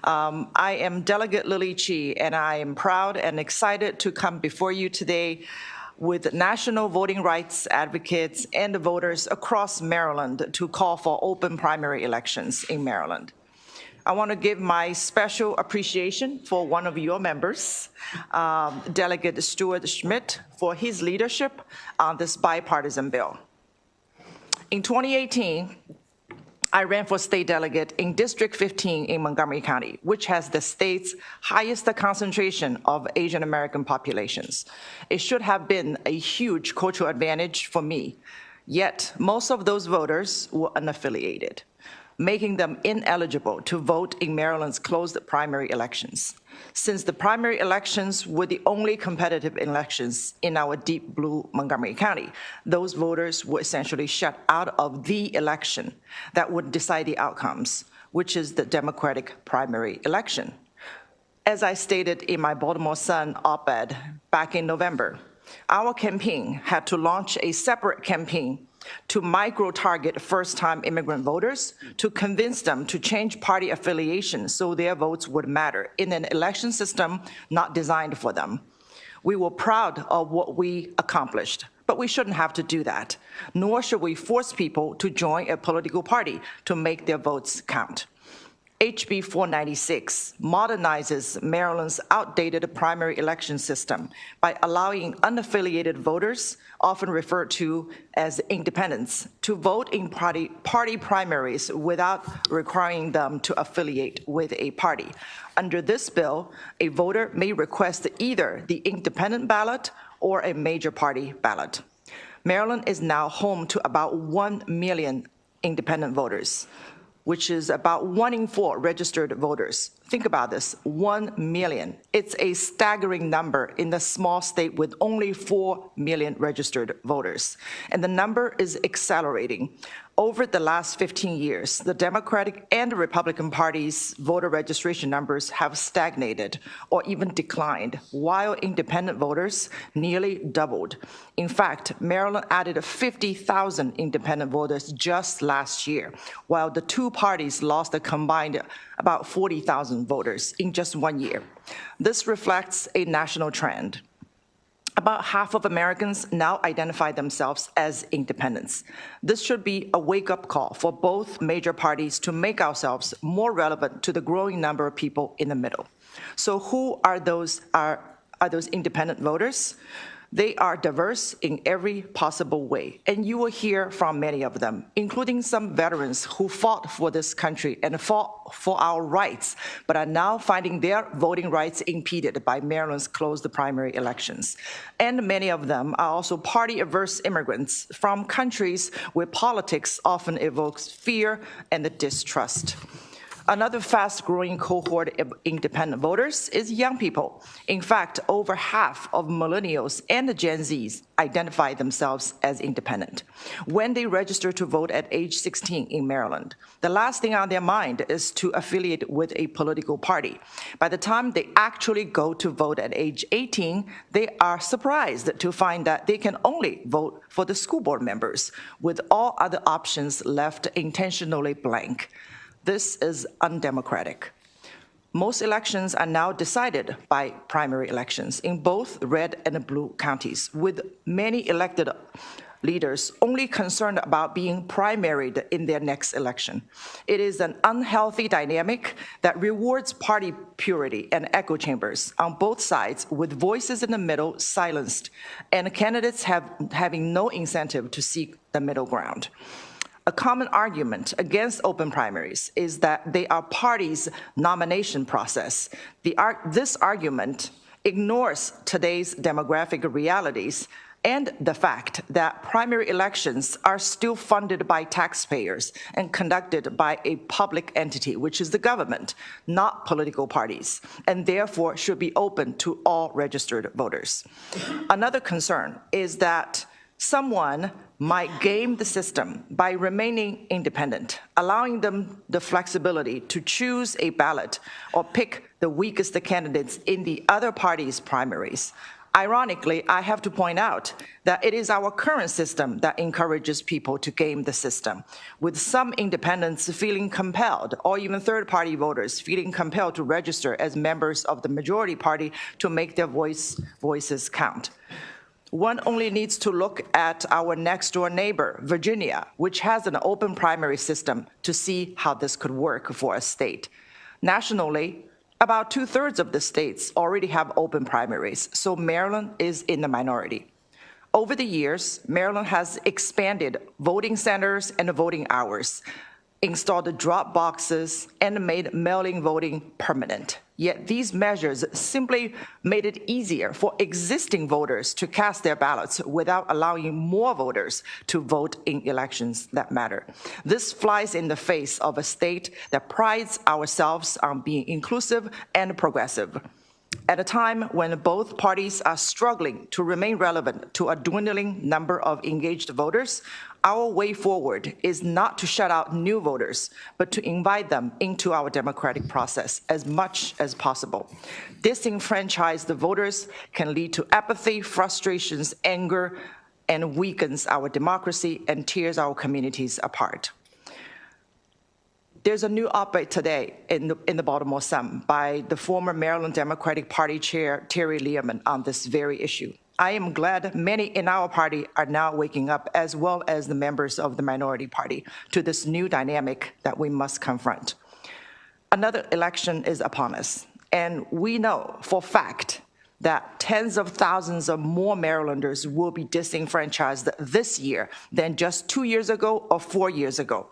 I am Delegate Lily Chi, and I am proud and excited to come before you today with national voting rights advocates and voters across Maryland to call for open primary elections in Maryland. I want to give my special appreciation for one of your members, Delegate Stuart Schmidt, for his leadership on this bipartisan bill. In 2018, I ran for state delegate in District 15 in Montgomery County, which has the state's highest concentration of Asian American populations. It should have been a huge cultural advantage for me, yet most of those voters were unaffiliated, making them ineligible to vote in Maryland's closed primary elections. Since the primary elections were the only competitive elections in our deep blue Montgomery County, those voters were essentially shut out of the election that would decide the outcomes, which is the Democratic primary election. As I stated in my Baltimore Sun op-ed back in November, our campaign had to launch a separate campaign to micro-target first-time immigrant voters to convince them to change party affiliation so their votes would matter in an election system not designed for them. We were proud of what we accomplished, but we shouldn't have to do that, nor should we force people to join a political party to make their votes count. HB 496 modernizes Maryland's outdated primary election system by allowing unaffiliated voters, often referred to as independents, to vote in party primaries without requiring them to affiliate with a party. Under this bill, a voter may request either the independent ballot or a major party ballot. Maryland is now home to about 1 million independent voters, which is about 1 in 4 registered voters. Think about this, 1 million. It's a staggering number in the small state with only 4 million registered voters. And the number is accelerating. Over the last 15 years, the Democratic and Republican parties' voter registration numbers have stagnated or even declined, while independent voters nearly doubled. In fact, Maryland added 50,000 independent voters just last year, while the two parties lost a combined about 40,000 voters in just 1 year. This reflects a national trend. About half of Americans now identify themselves as independents. This should be a wake-up call for both major parties to make ourselves more relevant to the growing number of people in the middle. So who are those independent voters? They are diverse in every possible way, and you will hear from many of them, including some veterans who fought for this country and fought for our rights, but are now finding their voting rights impeded by Maryland's closed primary elections. And many of them are also party-averse immigrants from countries where politics often evokes fear and distrust. Another fast-growing cohort of independent voters is young people. In fact, over half of millennials and Gen Zs identify themselves as independent when they register to vote at age 16 in Maryland. The last thing on their mind is to affiliate with a political party. By the time they actually go to vote at age 18, they are surprised to find that they can only vote for the school board members, with all other options left intentionally blank. This is undemocratic. Most elections are now decided by primary elections in both red and blue counties, with many elected leaders only concerned about being primaried in their next election. It is an unhealthy dynamic that rewards party purity and echo chambers on both sides, with voices in the middle silenced, and candidates having no incentive to seek the middle ground. A common argument against open primaries is that they are parties' nomination process. This argument ignores today's demographic realities and the fact that primary elections are still funded by taxpayers and conducted by a public entity, which is the government, not political parties, and therefore should be open to all registered voters. Another concern is that someone might game the system by remaining independent, allowing them the flexibility to choose a ballot or pick the weakest candidates in the other party's primaries. Ironically, I have to point out that it is our current system that encourages people to game the system, with some independents feeling compelled, or even third-party voters feeling compelled to register as members of the majority party to make their voices count. One only needs to look at our next-door neighbor, Virginia, which has an open primary system, to see how this could work for a state. Nationally, about 2/3 of the states already have open primaries, so Maryland is in the minority. Over the years, Maryland has expanded voting centers and voting hours, installed drop boxes, and made mail-in voting permanent. Yet these measures simply made it easier for existing voters to cast their ballots without allowing more voters to vote in elections that matter. This flies in the face of a state that prides ourselves on being inclusive and progressive. At a time when both parties are struggling to remain relevant to a dwindling number of engaged voters, our way forward is not to shut out new voters, but to invite them into our democratic process as much as possible. Disenfranchised voters can lead to apathy, frustrations, anger, and weakens our democracy and tears our communities apart. There's a new op-ed today in the Baltimore Sun by the former Maryland Democratic Party Chair Terry Learman on this very issue. I am glad many in our party are now waking up, as well as the members of the minority party, to this new dynamic that we must confront. Another election is upon us, and we know for fact that tens of thousands of more Marylanders will be disenfranchised this year than just 2 years ago or 4 years ago.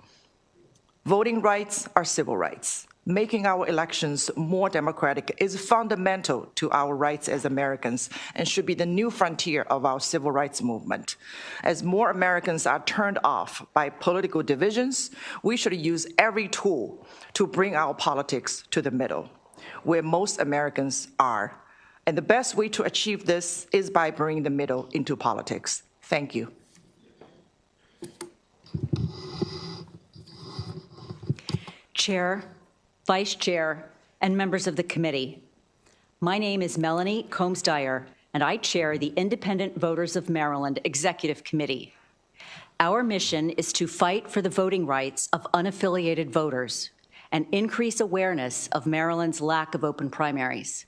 Voting rights are civil rights. Making our elections more democratic is fundamental to our rights as Americans and should be the new frontier of our civil rights movement. As more Americans are turned off by political divisions, we should use every tool to bring our politics to the middle, where most Americans are. And the best way to achieve this is by bringing the middle into politics. Thank you. Chair, Vice Chair, and members of the committee. My name is Melanie Combs-Dyer, and I chair the Independent Voters of Maryland Executive Committee. Our mission is to fight for the voting rights of unaffiliated voters and increase awareness of Maryland's lack of open primaries.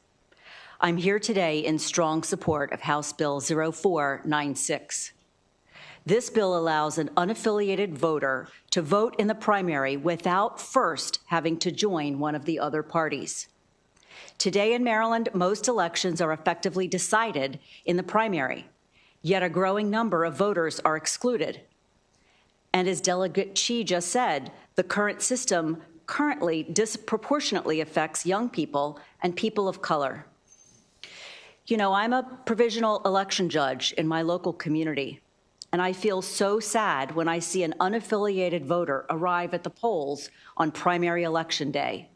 I'm here today in strong support of House Bill 0496. This bill allows an unaffiliated voter to vote in the primary without first having to join one of the other parties. Today in Maryland, most elections are effectively decided in the primary, yet a growing number of voters are excluded. And as Delegate Chi just said, the current system currently disproportionately affects young people and people of color. You know, I'm a provisional election judge in my local community, and I feel so sad when I see an unaffiliated voter arrive at the polls on primary election day.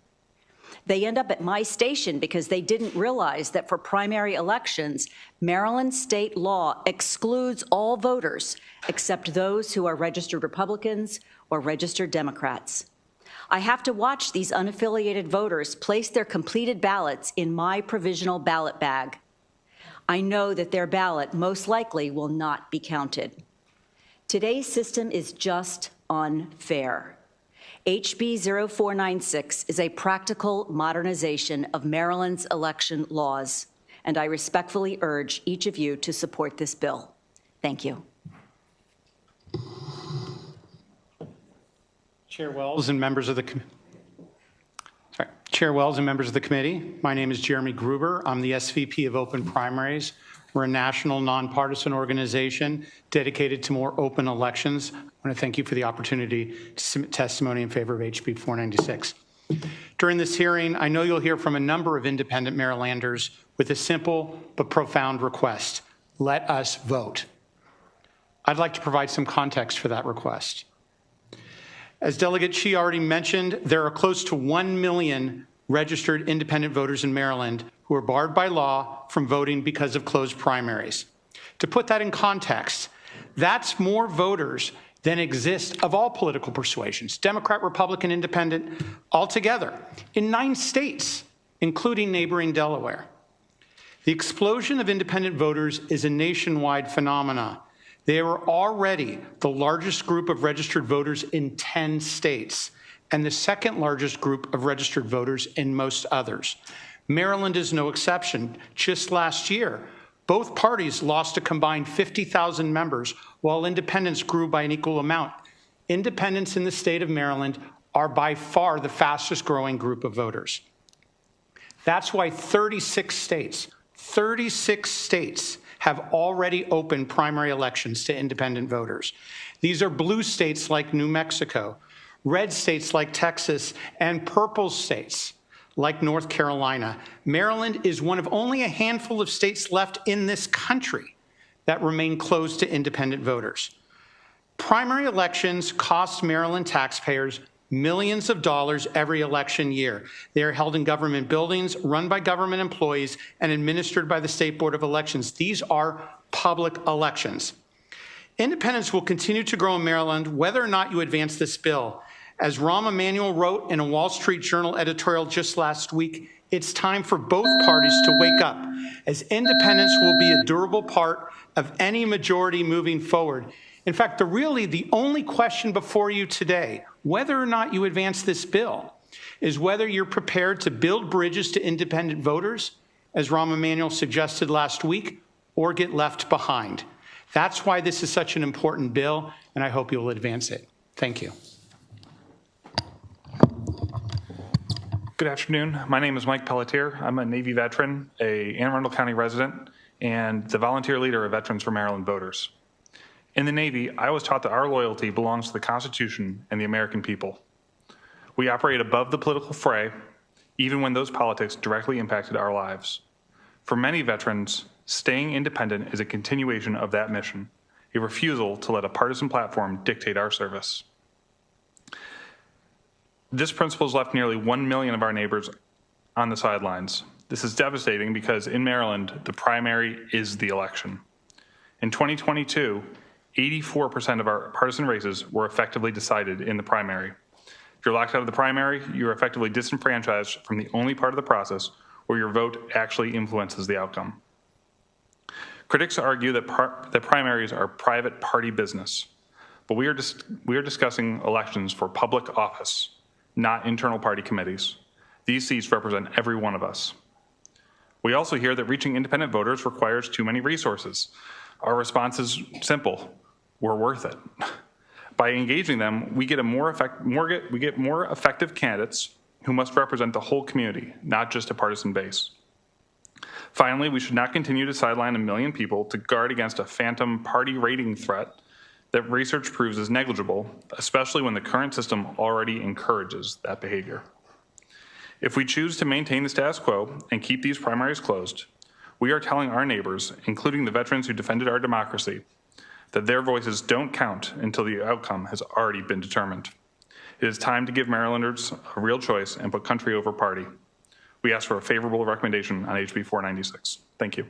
They end up at my station because they didn't realize that for primary elections, Maryland state law excludes all voters except those who are registered Republicans or registered Democrats. I have to watch these unaffiliated voters place their completed ballots in my provisional ballot bag. I know that their ballot most likely will not be counted. Today's system is just unfair. HB 0496 is a practical modernization of Maryland's election laws, and I respectfully urge each of you to support this bill. Thank you. Chair Wells and members of the committee, my name is Jeremy Gruber. I'm the SVP of Open Primaries. We're a national nonpartisan organization dedicated to more open elections. I want to thank you for the opportunity to submit testimony in favor of HB 496. During this hearing, I know you'll hear from a number of independent Marylanders with a simple but profound request: let us vote. I'd like to provide some context for that request. As Delegate Chi already mentioned, there are close to 1 million registered independent voters in Maryland who are barred by law from voting because of closed primaries. To put that in context, that's more voters than exist of all political persuasions, Democrat, Republican, Independent, altogether, in 9 states, including neighboring Delaware. The explosion of independent voters is a nationwide phenomenon. They are already the largest group of registered voters in 10 states and the second largest group of registered voters in most others. Maryland is no exception. Just last year, both parties lost a combined 50,000 members, while independents grew by an equal amount. Independents in the state of Maryland are by far the fastest growing group of voters. That's why 36 states have already opened primary elections to independent voters. These are blue states like New Mexico, red states like Texas, and purple states like North Carolina. Maryland is one of only a handful of states left in this country that remain closed to independent voters. Primary elections cost Maryland taxpayers millions of dollars every election year. They are held in government buildings, run by government employees, and administered by the State Board of Elections. These are public elections. Independence will continue to grow in Maryland whether or not you advance this bill. As Rahm Emanuel wrote in a Wall Street Journal editorial just last week, it's time for both parties to wake up, as independence will be a durable part of any majority moving forward. In fact, the only question before you today, whether or not you advance this bill, is whether you're prepared to build bridges to independent voters, as Rahm Emanuel suggested last week, or get left behind. That's why this is such an important bill, and I hope you'll advance it. Thank you. Good afternoon. My name is Mike Pelletier. I'm a Navy veteran, a Anne Arundel County resident, and the volunteer leader of Veterans for Maryland Voters. In the Navy, I was taught that our loyalty belongs to the Constitution and the American people. We operate above the political fray, even when those politics directly impacted our lives. For many veterans, staying independent is a continuation of that mission, a refusal to let a partisan platform dictate our service. This principle has left nearly 1 million of our neighbors on the sidelines. This is devastating because in Maryland, the primary is the election. In 2022, 84% of our partisan races were effectively decided in the primary. If you're locked out of the primary, you're effectively disenfranchised from the only part of the process where your vote actually influences the outcome. Critics argue that primaries are private party business, but we are discussing elections for public office, not internal party committees. These seats represent every one of us. We also hear that reaching independent voters requires too many resources. Our response is simple: we're worth it. By engaging them, we get more effective candidates who must represent the whole community, not just a partisan base. Finally, we should not continue to sideline 1 million people to guard against a phantom party rating threat that research proves is negligible, especially when the current system already encourages that behavior. If we choose to maintain the status quo and keep these primaries closed, we are telling our neighbors, including the veterans who defended our democracy, that their voices don't count until the outcome has already been determined. It is time to give Marylanders a real choice and put country over party. We ask for a favorable recommendation on HB 496. Thank you.